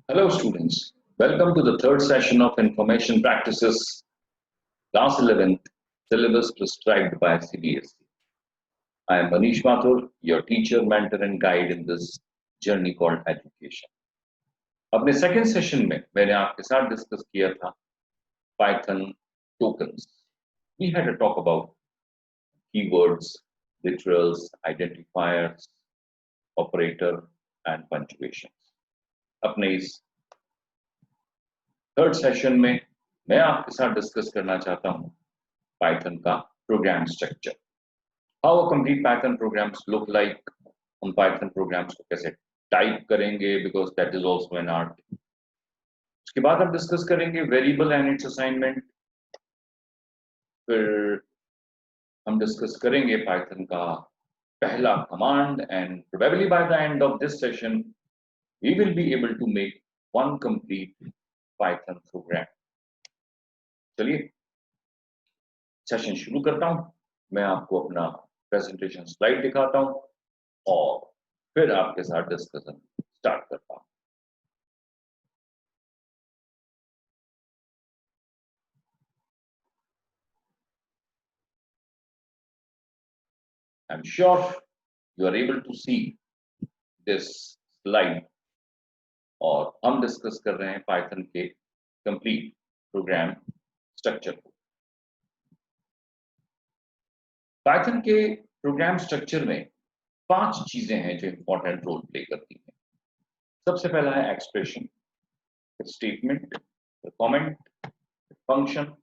Hello students, welcome to the third session of Information Practices, class 11th, syllabus prescribed by CBSE. I am Manish Mathur, your teacher, mentor and guide in this journey called education. अपने second session में मैंने आपके साथ discuss किया था Python tokens. We had a talk about keywords, literals, identifiers, operator and punctuations. अपने इस third session में मैं आपके साथ डिस्कस करना चाहता हूं पाइथन का program structure, how a complete Python programs look like, हम पाइथन प्रोग्राम्स को कैसे टाइप करेंगे because that is also an art. उसके बाद हम डिस्कस करेंगे वेरिएबल एंड इट्स असाइनमेंट, फिर हम डिस्कस करेंगे पाइथन का पहला command and probably by the end of this session we will be able to make one complete Python program. चलिए सेशन शुरू करता हूं। मैं आपको अपना प्रेजेंटेशन स्लाइड दिखाता हूं और फिर आपके साथ डिस्कशन स्टार्ट करता हूं। I'm sure you are able to see this slide और हम डिस्कस कर रहे हैं पाइथन के कंप्लीट प्रोग्राम स्ट्रक्चर को। पाइथन के प्रोग्राम स्ट्रक्चर में 5 चीजें हैं जो इंपॉर्टेंट रोल प्ले करती हैं। सबसे पहला है expression, statement, comment, function,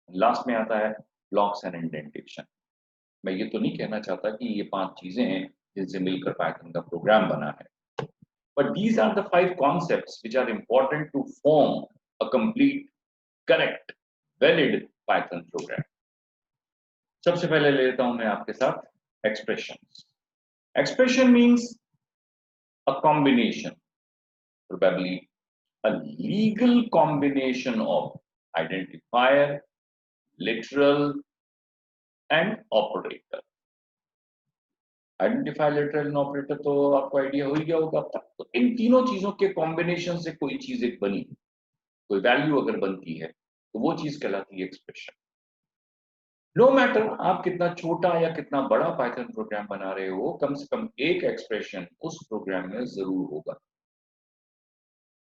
last में आता है ब्लॉक्स एंड इंडेंटेशन। मैं ये तो नहीं कहना चाहता कि ये 5 चीजें हैं जिनसे मिलकर पाइथन का प्रोग्राम बना है, but these are the 5 concepts which are important to form a complete, correct, valid Python program. सबसे पहले लेता हूं मैं आपके साथ expressions. Expression means a combination, probably a legal combination of identifier, literal and operator. Identifier, literal and operator तो आपको idea हो ही गया होगा अब तक। तो इन तीनों चीजों के कॉम्बिनेशन से कोई चीज एक बनी, कोई वैल्यू अगर बनती है तो वो चीज कहलाती है एक्सप्रेशन। नो मैटर आप कितना छोटा या कितना बड़ा पाइथन प्रोग्राम बना रहे हो, कम से कम एक एक्सप्रेशन उस प्रोग्राम में जरूर होगा।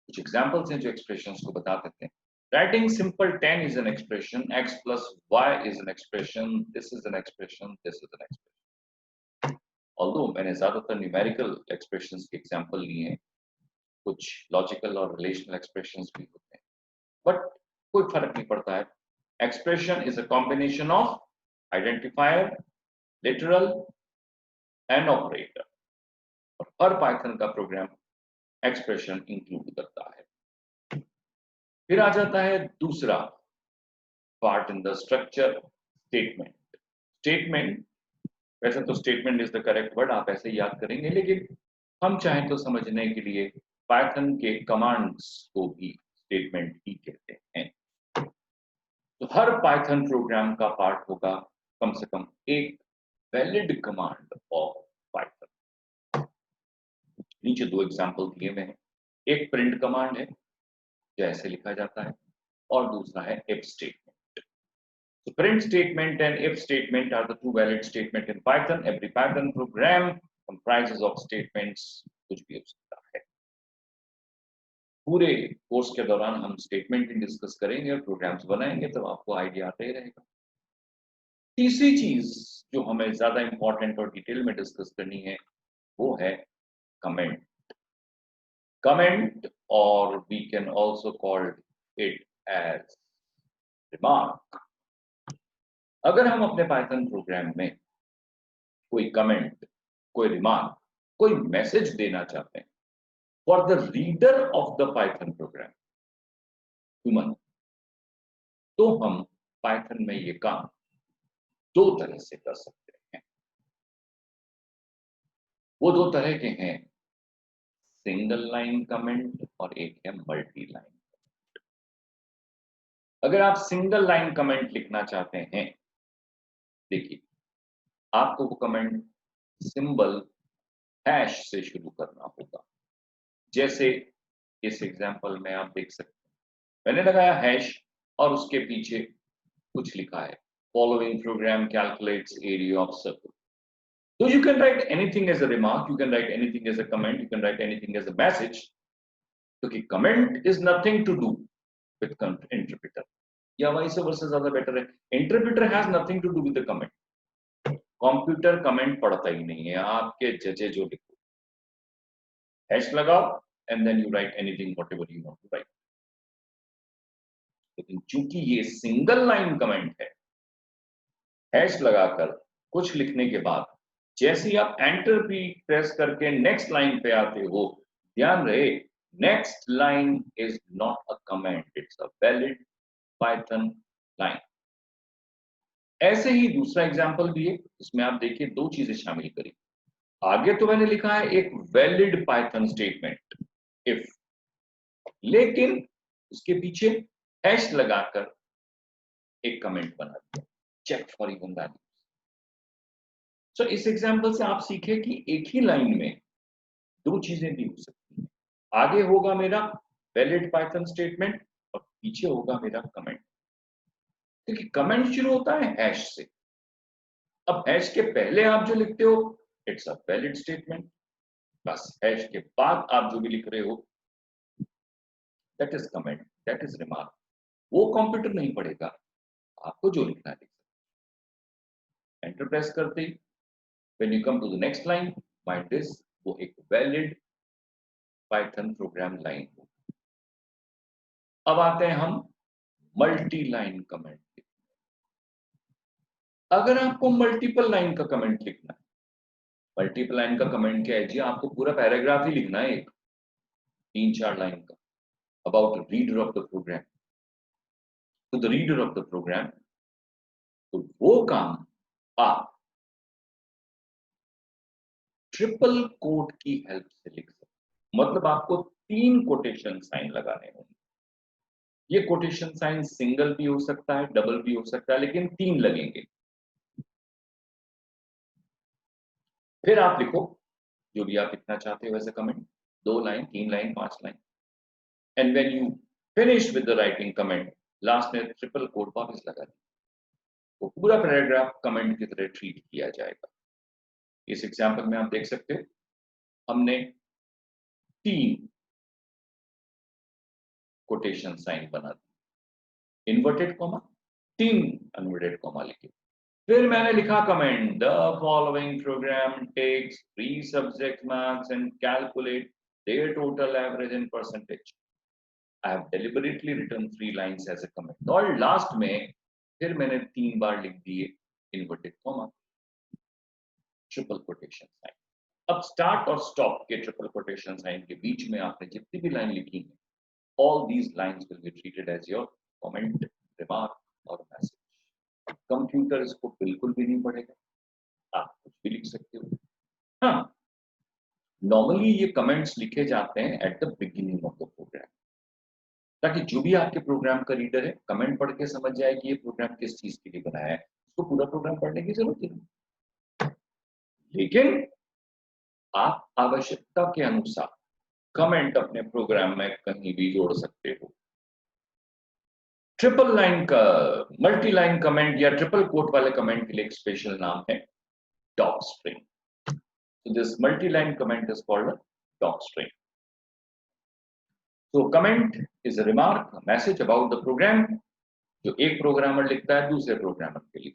कुछ एग्जांपल्स हैं जो एक्सप्रेशंस को बता देते हैं। Writing simple 10 is an expression, x plus y is an expression, this is an expression, this is an expression. Although मैंने ज्यादातर न्यूमेरिकल एक्सप्रेशंस के एग्जांपल लिए हैं, कुछ लॉजिकल और रिलेशनल एक्सप्रेशंस भी होते हैं, बट कोई फर्क नहीं पड़ता है। Expression is a combination of identifier, literal and operator, और हर पाइथन का प्रोग्राम एक्सप्रेशन इंक्लूड करता है। फिर आ जाता है दूसरा part in the structure, statement. Statement, वैसे तो statement is the correct word, आप ऐसे याद करेंगे, लेकिन हम चाहें तो समझने के लिए पाइथन के कमांड्स को भी स्टेटमेंट ही कहते हैं। तो हर पाइथन प्रोग्राम का पार्ट होगा कम से कम एक वैलिड कमांड ऑफ पाइथन। नीचे 2 एग्जांपल दिए हुए हैं। एक प्रिंट कमांड है जो ऐसे लिखा जाता है, और दूसरा है if statement. So print statement and if statement are the 2 valid statement in Python. Every Python program comprises of statements, कुछ भी हो सकता है। पूरे कोर्स के दौरान हम स्टेटमेंट ही डिस्कस करेंगे और प्रोग्राम्स बनाएंगे, तो आपको आइडिया आता ही रहेगा। तीसरी चीज जो हमें ज्यादा इंपॉर्टेंट और डिटेल में डिस्कस करनी है वो है कमेंट। कमेंट, और we can also call it as remark. अगर हम अपने पाइथन प्रोग्राम में कोई कमेंट, कोई रिमार्क, कोई मैसेज देना चाहते हैं for the reader of the Python programme, human, तो हम पाइथन में ये काम 2 तरह से कर सकते हैं। वो 2 तरह के हैं, सिंगल लाइन कमेंट और एक है मल्टी लाइन। अगर आप सिंगल लाइन कमेंट लिखना चाहते हैं, देखिए आपको वो कमेंट सिंबल हैश से शुरू करना होगा। जैसे इस एग्जांपल में आप देख सकते हैं मैंने लगाया हैश और उसके पीछे कुछ लिखा है following programme calculates area of circle. So you can write anything as a remark, you can write anything as a comment, you can write anything as a message. क्योंकि comment is nothing to do with interpreter. या vice versa ज़्यादा better है. Interpreter has nothing to do with the comment. Computer comment पढ़ता ही नहीं है. आपके जजे जो लिखो. Hash लगाओ and then you write anything whatever you want to write. लेकिन चूंकि ये सिंगल लाइन कमेंट है, हैश लगाकर कुछ लिखने के बाद जैसे ही आप एंटर भी प्रेस करके नेक्स्ट लाइन पे आते हो, ध्यान रहे next line is not a comment, it's a valid Python line. ऐसे ही दूसरा एग्जांपल भी है, इसमें आप देखिए दो चीजें शामिल करी. आगे तो मैंने लिखा है एक वैलिड पाइथन स्टेटमेंट इफ, लेकिन उसके पीछे हैश लगाकर एक कमेंट बना दिया चेक फॉर इवन वैल्यू. सो इस एग्जांपल से आप सीखे कि एक ही लाइन में दो चीजें भी हो सकती हैं. आगे होगा मेरा वैलिड पाइथन स्टेटमेंट और पीछे होगा मेरा कमेंट. क्योंकि कमेंट शुरू होता है हैश से. अब हैश के पहले आप जो लिखते हो इट्स अ वैलिड स्टेटमेंट, बस हैश के बाद आप जो भी लिख रहे हो that is comment, that is remark. वो कंप्यूटर नहीं पढ़ेगा, आपको जो लिखना है. एंटर प्रेस करते ही when you come to the next line, mind this, वो एक valid Python प्रोग्राम लाइन हो. अब आते हैं हम मल्टी लाइन कमेंट. अगर आपको मल्टीपल लाइन का कमेंट लिखना है, मल्टीपल लाइन का कमेंट क्या है जी, आपको पूरा पैराग्राफ ही लिखना है, एक 3-4 लाइन का about reader of the program to the reader of the program. तो वो काम आप ट्रिपल कोट की हेल्प से लिख सकते. मतलब आपको 3 कोटेशन साइन लगाने होंगे. ये कोटेशन साइन सिंगल भी हो सकता है, डबल भी हो सकता है, लेकिन 3 लगेंगे. फिर आप लिखो जो भी आप लिखना चाहते हो वैसे comment, 2 line, 3 line, 5 line. And when you finish with the writing comment, last में ट्रिपल कोट वापस लगा दें. वो पूरा पैराग्राफ कमेंट की तरह ट्रीट किया जाएगा. इस एग्जांपल में आप देख सकते हो हमने 3 कोटेशन साइन बना दी, इन्वर्टेड कॉमा, 3 अनवर्टेड कॉमा लिखे. फिर मैंने लिखा comment the following program takes 3 subject marks and calculate their total average in percentage. I have deliberately written 3 lines as a comment. और लास्ट में फिर मैंने 3 बार लिख दिए inverted comma, triple quotation sign. अब स्टार्ट और स्टॉप के ट्रिपल कोटेशन साइन के बीच में आपने जितनी भी लाइन लिखी है, all these lines will be treated as your comment, remark or message. Computer इसको बिल्कुल भी नहीं पढ़ेगा, आप कुछ भी लिख सकते हो. हाँ, नॉर्मली ये कमेंट्स लिखे जाते हैं at the beginning of the program, ताकि जो भी आपके प्रोग्राम का रीडर है कमेंट पढ़ के समझ जाए कि ये प्रोग्राम किस चीज के लिए बनाया है. उसको पूरा प्रोग्राम पढ़ने की जरूरत नहीं. लेकिन आप आवश्यकता के अनुसार कमेंट अपने प्रोग्राम में कहीं भी जोड़ सकते हो. ट्रिपल लाइन का मल्टी लाइन कमेंट या ट्रिपल कोट वाले कमेंट के लिए एक स्पेशल नाम है doc string. So this multi-line comment is called a doc string. So comment is a remark, a message about the program जो एक प्रोग्रामर लिखता है दूसरे प्रोग्रामर के लिए.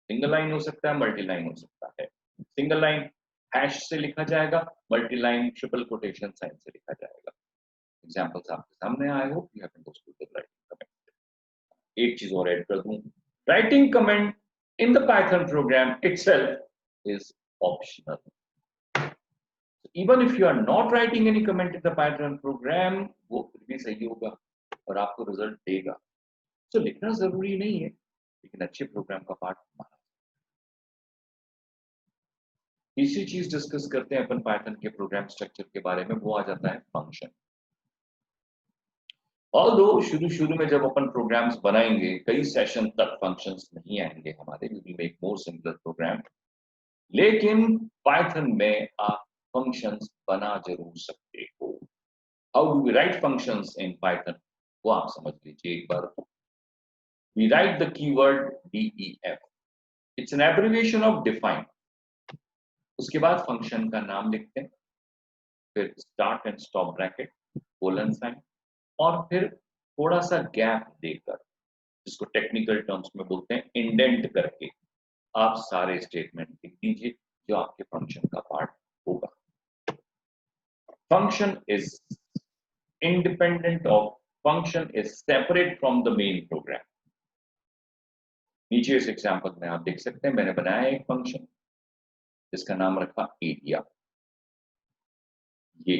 सिंगल लाइन हो सकता है, मल्टी लाइन हो सकता है. सिंगल लाइन हैश से लिखा जाएगा, multi line triple quotation sign से लिखा जाएगा. एग्जांपल्स आपके सामने आए हो, you have understood the writing comment. एक चीज और ऐड कर दूं, writing comment in the Python program itself is optional. Even if you are not writing any comment in the Python program, वो फिर भी सही होगा और आपको रिजल्ट देगा. तो लिखना जरूरी नहीं है, लेकिन अच्छे प्रोग्राम का पार्ट माना. तीसरी चीज डिस्कस करते हैं अपन पाइथन के प्रोग्राम स्ट्रक्चर के बारे में, वो आ जाता है फंक्शन. ऑल्दो शुरू में जब अपन प्रोग्राम्स बनाएंगे कई सेशन तक फंक्शंस नहीं आएंगे हमारे, we will make more simple program. लेकिन पाइथन में आप फंक्शंस बना जरूर सकते हो. How do we write functions in Python, वो आप समझ लीजिए एक बार। We write the keyword DEF, it's an abbreviation of define. उसके बाद फंक्शन का नाम लिखते हैं, फिर start and stop bracket, colon sign, और फिर थोड़ा सा गैप देकर, जिसको टेक्निकल टर्म्स में बोलते हैं इंडेंट करके, आप सारे स्टेटमेंट लिख दीजिए जो आपके फंक्शन का पार्ट होगा। Function is independent of, function is separate from the main program. नीचे इस एग्जांपल में आप देख सकते हैं, मैंने बनाया एक फंक्शन जिसका नाम रखा एरिया। ये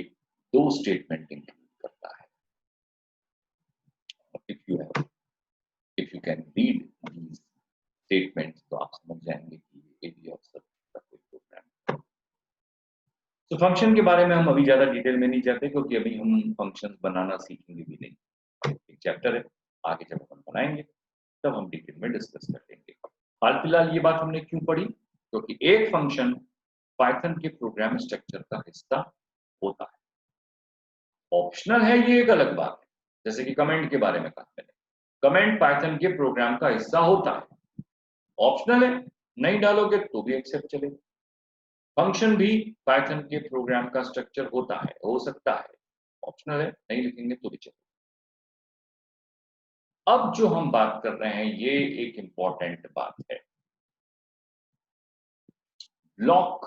दो स्टेटमेंट इंक्लूड करता है। If you can read these statements तो आप समझ जाएंगे कि एरिया ऑफ का कोई प्रोग्राम। तो फंक्शन के बारे में हम अभी ज्यादा डिटेल में नहीं जाते, क्योंकि अभी हम फंक्शंस बनाना सीखेंगे भी नहीं। एक चैप्टर है, आगे जब हम बनाएंगे तब हम डिटेल में डिस्कस कर लेंगे। हाल फिलहाल ये बात हमने क्यों पढ़ी, क्योंकि एक फंक्शन पाइथन के प्रोग्राम स्ट्रक्चर का हिस्सा होता है। ऑप्शनल है ये एक अलग बात है, जैसे कि कमेंट के बारे में कहा मैंने, कमेंट पाइथन के प्रोग्राम का हिस्सा होता है, ऑप्शनल है, नहीं डालोगे तो भी एक्सेप्ट चलेगा। फंक्शन भी पाइथन के प्रोग्राम का स्ट्रक्चर होता है, हो सकता है, ऑप्शनल है, नहीं लिखेंगे तो भी चलेगा। अब जो हम बात कर रहे हैं ये एक इंपॉर्टेंट बात है, ब्लॉक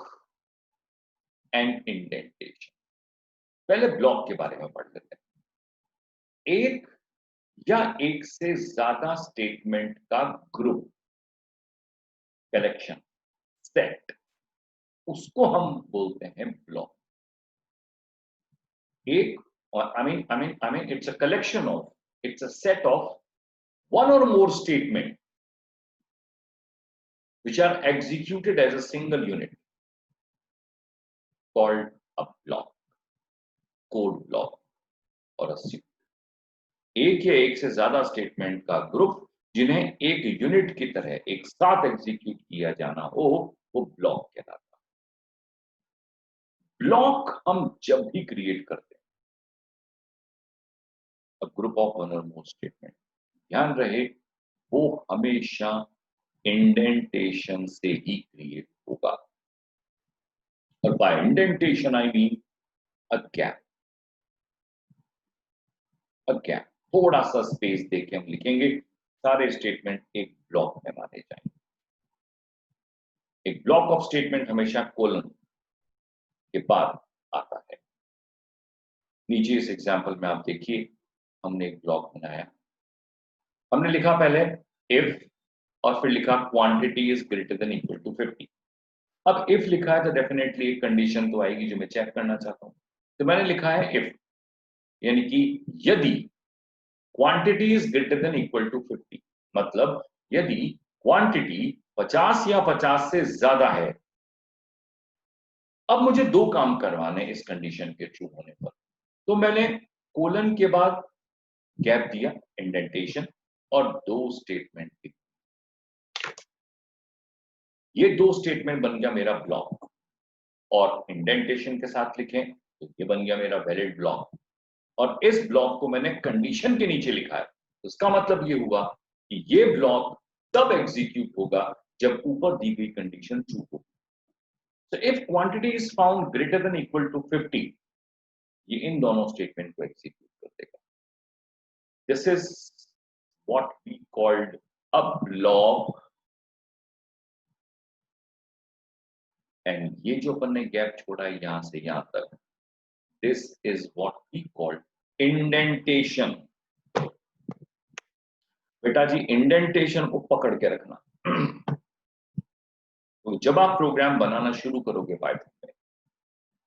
एंड इंडेंटेशन। पहले ब्लॉक के बारे में पढ़ लेते हैं। एक या एक से ज्यादा स्टेटमेंट का ग्रुप, कलेक्शन, सेट, उसको हम बोलते हैं ब्लॉक। एक और I mean it's a collection of, it's a set of one or more statement which are executed as a single unit called a block, code block और a suite। एक या एक से ज्यादा स्टेटमेंट का ग्रुप जिन्हें एक यूनिट की तरह एक साथ एग्जीक्यूट किया जाना हो, वो ब्लॉक कहलाता है। ब्लॉक हम जब भी क्रिएट करते हैं, a group of one or more statement, ध्यान रहे वो हमेशा इंडेंटेशन से ही क्रिएट होगा। और by indentation I mean a gap, थोड़ा सा स्पेस देके हम लिखेंगे, सारे स्टेटमेंट एक ब्लॉक में माने जाएंगे। एक ब्लॉक ऑफ स्टेटमेंट हमेशा कोलन के बाद आता है। नीचे इस एग्जांपल में आप देखिए, हमने एक ब्लॉक बनाया, हमने लिखा पहले इफ और फिर लिखा quantity is greater than equal to 50। अब इफ लिखा है तो डेफिनेटली एक कंडीशन तो आएगी जो मैं चेक करना चाहता हूं, तो मैंने लिखा है इफ, यानी कि यदि quantity is greater than equal to 50, मतलब यदि क्वांटिटी 50 या 50 से ज्यादा है। अब मुझे दो काम करवाने इस कंडीशन के ट्रू होने पर, तो मैंने कोलन के बाद गैप दिया, इंडेंटेशन, और दो स्टेटमेंट दी। ये दो स्टेटमेंट बन गया मेरा ब्लॉक, और इंडेंटेशन के साथ लिखें तो ये बन गया मेरा वैलिड ब्लॉक। और इस ब्लॉक को मैंने कंडीशन के नीचे लिखा है, तो इसका मतलब ये हुआ कि ये ब्लॉक तब एग्जीक्यूट होगा जब ऊपर दी गई कंडीशन ट्रू हो। So if quantity is found greater than equal to 50, ये इन दोनों स्टेटमेंट को एग्जीक्यूट कर देगा। This is what we called a block, and ये जो अपन ने गैप छोड़ा है यहां से यहां तक, this is what we called indentation। बेटा जी इंडेंटेशन को पकड़ के रखना। तो जब आप प्रोग्राम बनाना शुरू करोगे पाइथन में,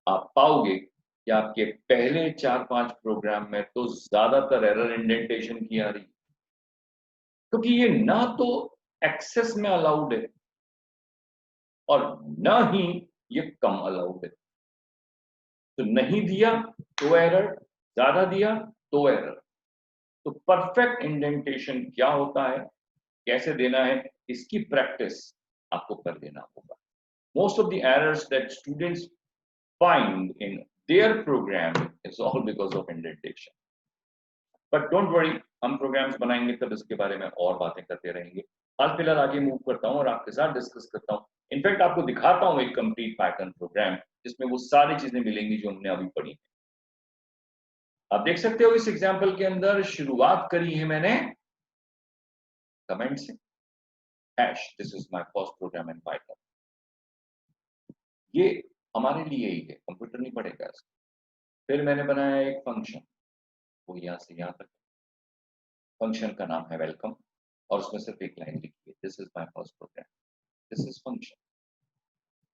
आप पाओगे कि आपके पहले 4-5 प्रोग्राम में तो ज्यादातर एरर इंडेंटेशन की आ रही, क्योंकि ये ना तो एक्सेस में अलाउड है और ना ही ये कम अलाउड है। तो नहीं दिया तो एरर, ज्यादा दिया तो एरर। तो परफेक्ट इंडेंटेशन क्या होता है, कैसे देना है, इसकी प्रैक्टिस आपको कर लेना होगा। Most of the errors that students find in their program it's all because of indentation. But don't worry, हम प्रोग्राम्स बनाएंगे तब इसके बारे में और बातें करते रहेंगे। हाल फिलहाल आगे मूव करता हूँ और आपके साथ डिस्कस करता हूँ, इनफैक्ट आपको दिखाता हूँ एक कंप्लीट पैटर्न प्रोग्राम जिसमें वो सारी चीजें मिलेंगी जो हमने अभी पढ़ी। आप देख सकते हो इस एग्जाम्पल के अंदर शुरुआत करी है मैंने कमेंट से, hash this is my first program in Python. ये हमारे लिए ही है, कंप्यूटर नहीं पढ़ेगा इसको। फिर मैंने बनाया एक फंक्शन, वो यहाँ से यहाँ तक, फंक्शन का नाम है वेलकम और उसमें सिर्फ एक लाइन लिखी है, this is my first program, this is function.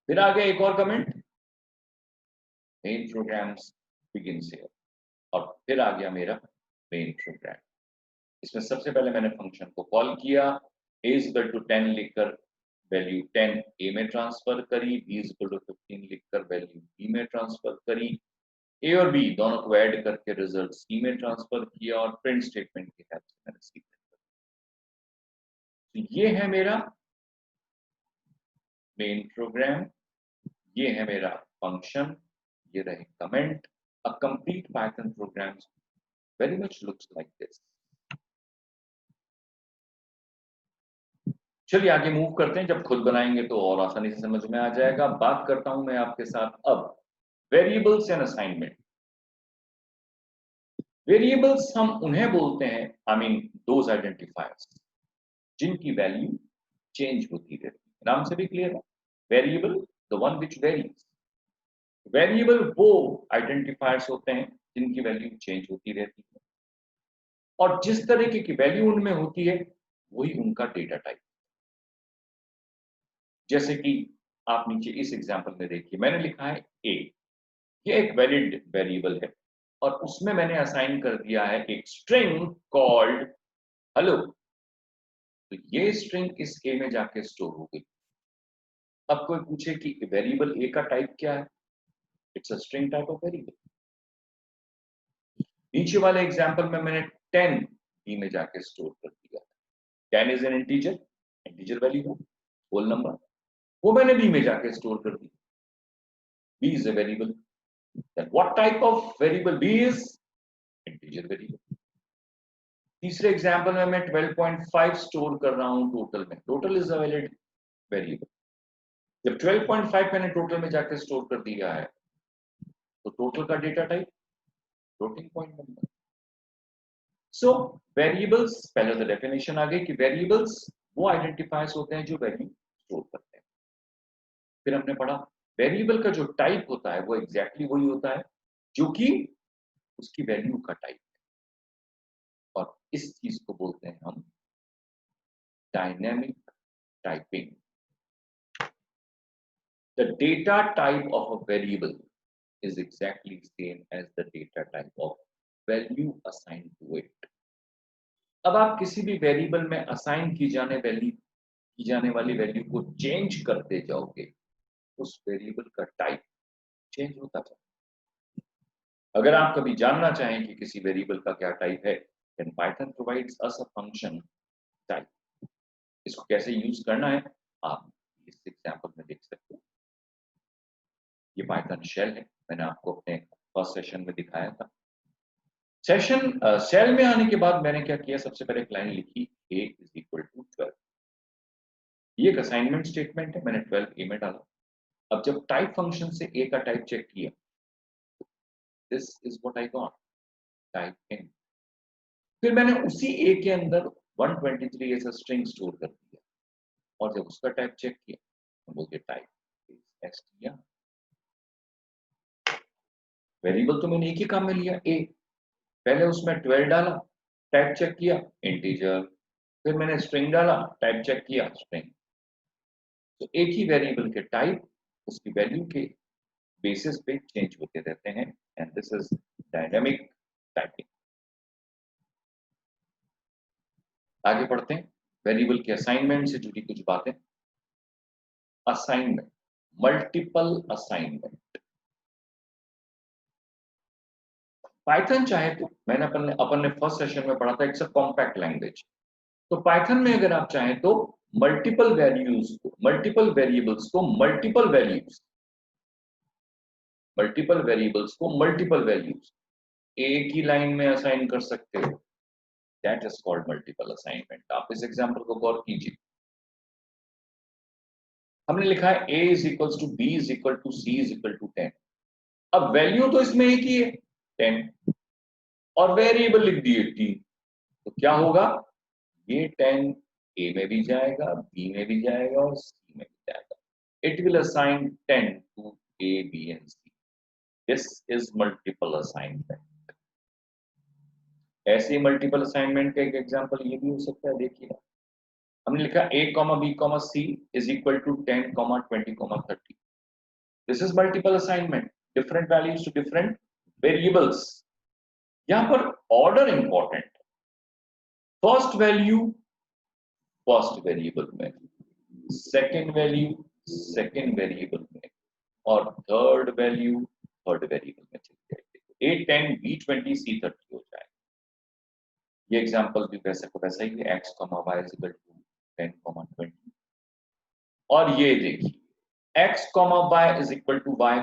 फिर आगे एक और comment, main programs begins here, और फिर आ गया मेरा मेन प्रोग्राम। इसमें सबसे पहले मैंने फंक्शन को कॉल किया, a इज इक्वल टू 10 लिखकर वैल्यू 10 a में ट्रांसफर करी, b इज इक्वल टू 15 लिखकर वैल्यू b में ट्रांसफर करी, a और b दोनों को ऐड करके रिजल्ट c में ट्रांसफर किया और प्रिंट स्टेटमेंट की हेल्प से मैंने c में। तो ये है मेरा मेन प्रोग्राम, ये है मेरा फंक्शन, ये रहे comment. A complete Python programme very much looks like this. चलिए आगे मूव करते हैं, जब खुद बनाएंगे तो और आसानी से समझ में आ जाएगा। बात करता हूं मैं आपके साथ अब वेरिएबल्स एंड असाइनमेंट। वेरिएबल्स हम उन्हें बोलते हैं, आई मीन दोज आइडेंटिफायर्स जिनकी वैल्यू चेंज होती रहती है। नाम से भी क्लियर है, variable the one which varies. Variable वो आइडेंटिफायर्स होते हैं जिनकी वैल्यू चेंज होती रहती है, और जिस तरीके की वैल्यू उनमें होती है वही उनका डेटा टाइप। जैसे कि आप नीचे इस एग्जांपल में देखिए, मैंने लिखा है a, ये एक वैलिड वेरिएबल है और उसमें मैंने असाइन कर दिया है एक स्ट्रिंग कॉल्ड हेलो। तो ये स्ट्रिंग इस a में जाके स्टोर हो गई। अब कोई पूछे कि वेरिएबल a का टाइप क्या है, it's a string type of variable. नीचे वाले एग्जांपल में मैंने 10 b में जाके स्टोर कर दिया। 10 is an integer, integer value है, होल नंबर, वो मैंने b में जाके स्टोर कर दी। b is a variable, then what type of variable b is? Integer variable। तीसरे एग्जांपल में मैं 12.5 स्टोर कर रहा हूं टोटल में, total is a valid variable. जब 12.5 मैंने टोटल में जाके स्टोर कर दिया है तो टोटल का data type floating point number. So variables, पहले तो डेफिनेशन आ गई कि वेरिएबल्स वो आइडेंटिफायर्स होते हैं जो वैल्यू स्टोर करते हैं। फिर हमने पढ़ा वेरिएबल का जो टाइप होता है वो एग्जैक्टली वही होता है जो कि उसकी वैल्यू का टाइप है, और इस चीज को बोलते हैं हम dynamic typing. The data type of a variable is exactly same as the data type of value assigned to it। अब आप किसी भी वेरिएबल में असाइन की जाने वाली वैल्यू को चेंज करते जाओगे, उस वेरिएबल का टाइप चेंज होता जाएगा। अगर आप कभी जानना चाहें कि किसी वेरिएबल का क्या टाइप है, then Python provides us a function type। इसको कैसे यूज करना है आप इस एग्जांपल में देख सकते हो। ये पाइथन शेल है, मैंने आपको अपने फर्स्ट सेशन में दिखाया था। शेल में आने के बाद मैंने क्या किया, सबसे पहले एक लाइन लिखी a इज इक्वल टू 12। ये एक असाइनमेंट स्टेटमेंट है, मैंने 12 a में डाला। अब जब टाइप फंक्शन से a का टाइप चेक किया, this is what I got, type in. फिर मैंने उसी a के अंदर 123 ऐसा स्ट्रिंग स्टोर कर दिया, और जब उसका टाइप चेक किया तो बोलते टाइप इज str। वेरिएबल तो मैंने एक ही काम में लिया a, पहले उसमें 12 डाला, टाइप चेक किया इंटीजर, फिर मैंने स्ट्रिंग डाला, टाइप चेक किया स्ट्रिंग। तो एक ही वेरिएबल के टाइप उसकी वैल्यू के बेसिस पे चेंज होते रहते हैं, and this is dynamic typing. आगे बढ़ते हैं, वेरिएबल के असाइनमेंट से जुड़ी कुछ बातें। Assignment, multiple assignment. पाइथन चाहे तो, मैंने अपन ने फर्स्ट सेशन में पढ़ा था, इट्स अ कॉम्पैक्ट लैंग्वेज। तो पाइथन में अगर आप चाहें तो मल्टीपल वैल्यूज को, मल्टीपल वेरिएबल्स को मल्टीपल वैल्यूज एक ही लाइन में असाइन कर सकते हो, that is called multiple assignment. आप इस एग्जांपल को गौर कीजिए। हमने लिखा है a is equal to b is equal to c is equal to 10। अब वैल्यू तो इसमें एक ही है 10, और वेरिएबल लिख दिए t। तो क्या होगा, ये 10 a में भी जाएगा, b में भी जाएगा और c में भी जाएगा। It will assign 10 to a b and c। This is multiple assignment. ऐसे मल्टीपल असाइनमेंट का एक एग्जांपल ये भी हो सकता है, देखिए हमने लिखा a b c is equal to 10 20 30। This is multiple assignment, different values to different variables. यहां पर order important, first value first variable में, सेकंड वैल्यू सेकंड वेरिएबल में, और थर्ड वैल्यू थर्ड वेरिएबल में चली जाएगी। a 10 b 20 c 30 हो जाएगा। ये एग्जांपल भी वैसे को वैसा ही है, x, y is equal to 10, 20। और ये देखिए x, y is equal to y,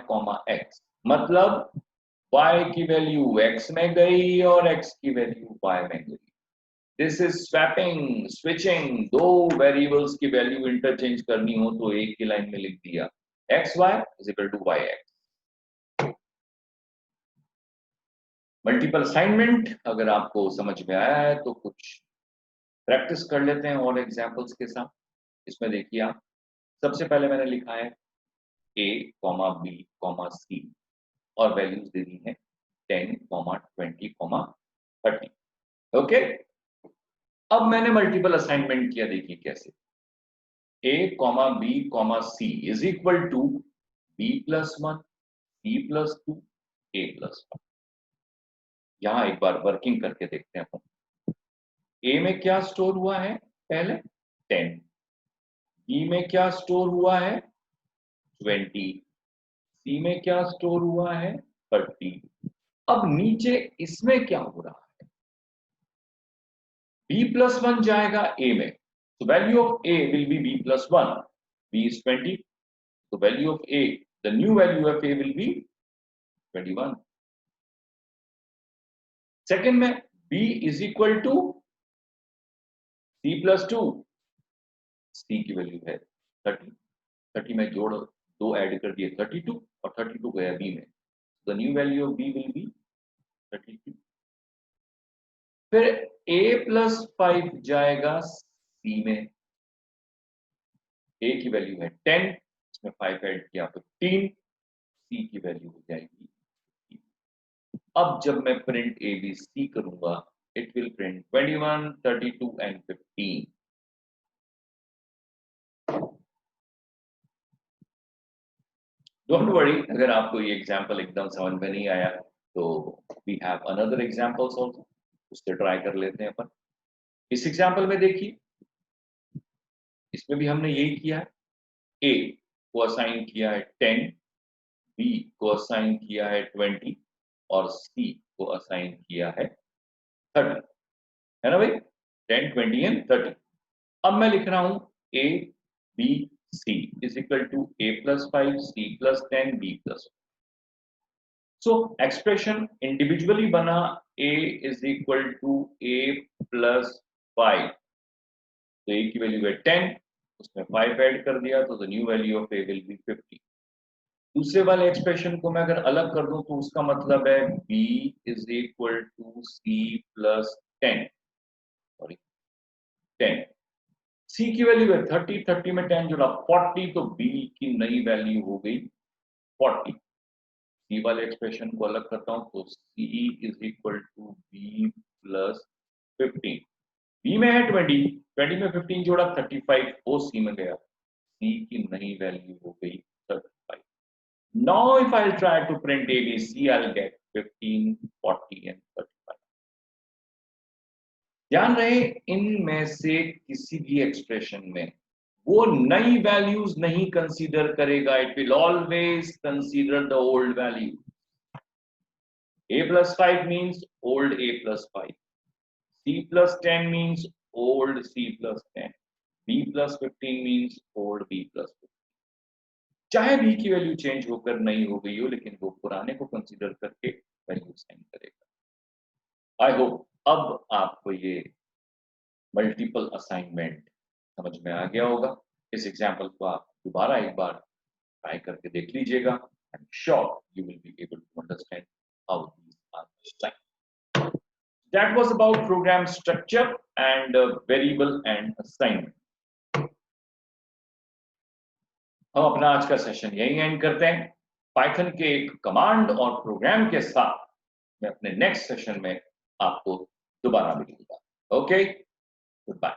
x, मतलब y की वैल्यू x में गई और x की वैल्यू y में गई। This is swapping, switching. दो वेरिएबल्स की वैल्यू इंटरचेंज करनी हो तो एक ही लाइन में लिख दिया x y is equal to y x. Multiple assignment अगर आपको समझ में आया है तो कुछ प्रैक्टिस कर लेते हैं और एग्जांपल्स के साथ। इसमें देखिए आप, सबसे पहले मैंने लिखा है a, b, c और वैल्यूज दे दी है 10, 20, 30। ओके, अब मैंने मल्टीपल असाइनमेंट किया, देखिए कैसे। a, b, c is equal to b plus 1, c plus 2, a plus 1। यहां एक बार वर्किंग करके देखते हैं अपन। a में क्या स्टोर हुआ है, पहले 10, b में क्या स्टोर हुआ है 20, सी में क्या स्टोर हुआ है 30। अब नीचे इसमें क्या हो रहा है, b प्लस 1 जाएगा a में, तो value of a will be b plus 1, b is 20, तो value of a, the new value of a will be 21। Second में b is equal to c plus 2, c की वैल्यू है 30, 30 में जोड़ दो ऐड कर दिए 32 और 32 गया b में, the new value of b will be 32। फिर a प्लस 5 जाएगा c में, a की वैल्यू है 10, इसमें 5 ऐड किया 15, c की वैल्यू हो जाएगी 15। अब जब मैं प्रिंट a b c करूंगा, it will print 21, 32 and 15। Don't worry, अगर आपको ये एग्जांपल एकदम समझ में नहीं आया तो we have another examples also, उससे ट्राई कर लेते हैं अपन। इस एग्जांपल में देखिए, इसमें भी हमने यही किया है। a को असाइन किया है 10, b को असाइन किया है 20 और c को असाइन किया है 30, है ना भाई, 10, 20 एंड 30। अब मैं लिख रहा हूं a b c is equal to a plus 5, c plus 10, b plus. So expression individually बना a is equal to a plus 5, तो a की वैल्यू है 10, उसमें 5 ऐड कर दिया तो the new value of a will B 50। दूसरे वाले एक्सप्रेशन को मैं अगर अलग कर दूं तो उसका मतलब है b is equal to c plus 10, sorry 10, c की वैल्यू है 30, 30 में 10 जोड़ा 40, तो b की नई वैल्यू हो गई 40। c वाले एक्सप्रेशन को अलग करता हूं तो c is equal to b plus 15, b में है 20, 20 में 15 जोड़ा 35, वो c में गया, c की नई वैल्यू हो गई 35। Now if I'll try to print ABC, I'll get 15, 40 and 35। ध्यान रहे, इनमें से किसी भी एक्सप्रेशन में वो नई वैल्यूज नहीं कंसीडर करेगा, it will always consider the old value. a plus 5 means old a plus 5, c plus 10 means old c plus 10, b plus 15 means old b plus 15। चाहे b की वैल्यू चेंज होकर नहीं हो गई हो, लेकिन वो पुराने को कंसीडर करके वैल्यू साइन करेगा। आई होप अब आपको ये मल्टीपल असाइनमेंट समझ में आ गया होगा। इस एग्जाम्पल को आप दोबारा एक बार ट्राई करके देख लीजिएगा। I am sure you will be able to understand how these are assigned. That was about program structure and variable and assignment. हम अपना आज का सेशन यही एंड करते हैं। पाइथन के एक कमांड और प्रोग्राम के साथ मैं अपने नेक्स्ट सेशन में आपको दोबारा मिलूंगा। Okay, good bye.